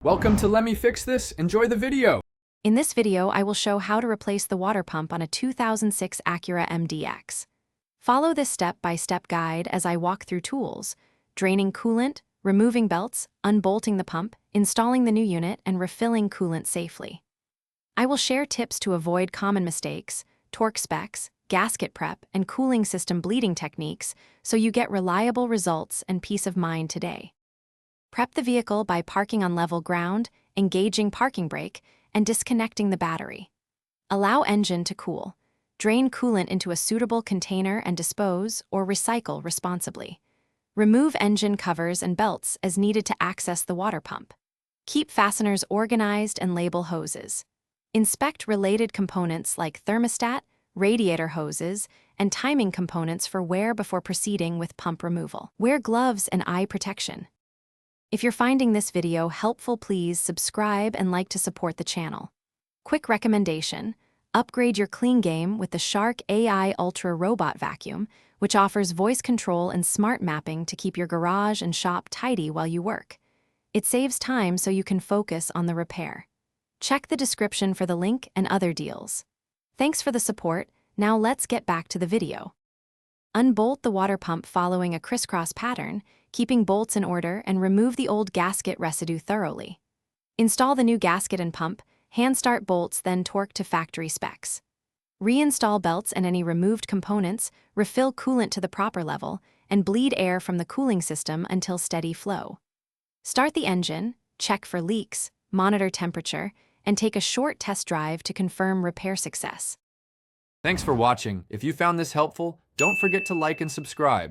Welcome to Let Me Fix This. Enjoy the video. In this video, I will show how to replace the water pump on a 2006 Acura Mdx. Follow this step-by-step guide as I walk through tools: draining coolant, removing belts, unbolting the pump, installing the new unit, and refilling coolant safely. I will share tips to avoid common mistakes, torque specs, gasket prep, and cooling system bleeding techniques so you get reliable results and peace of mind today. Prep the vehicle by parking on level ground, engaging parking brake, and disconnecting the battery. Allow engine to cool. Drain coolant into a suitable container and dispose or recycle responsibly. Remove engine covers and belts as needed to access the water pump. Keep fasteners organized and label hoses. Inspect related components like thermostat, radiator hoses, and timing components for wear before proceeding with pump removal. Wear gloves and eye protection. If you're finding this video helpful, please subscribe and like to support the channel. Quick recommendation: upgrade your clean game with the Shark AI Ultra Robot Vacuum, which offers voice control and smart mapping to keep your garage and shop tidy while you work. It saves time so you can focus on the repair. Check the description for the link and other deals. Thanks for the support. Now let's get back to the video. Unbolt the water pump following a crisscross pattern, keeping bolts in order, and remove the old gasket residue thoroughly. Install the new gasket and pump, hand start bolts, then torque to factory specs. Reinstall belts and any removed components, refill coolant to the proper level, and bleed air from the cooling system until steady flow. Start the engine, check for leaks, monitor temperature, and take a short test drive to confirm repair success. Thanks for watching. If you found this helpful, don't forget to like and subscribe.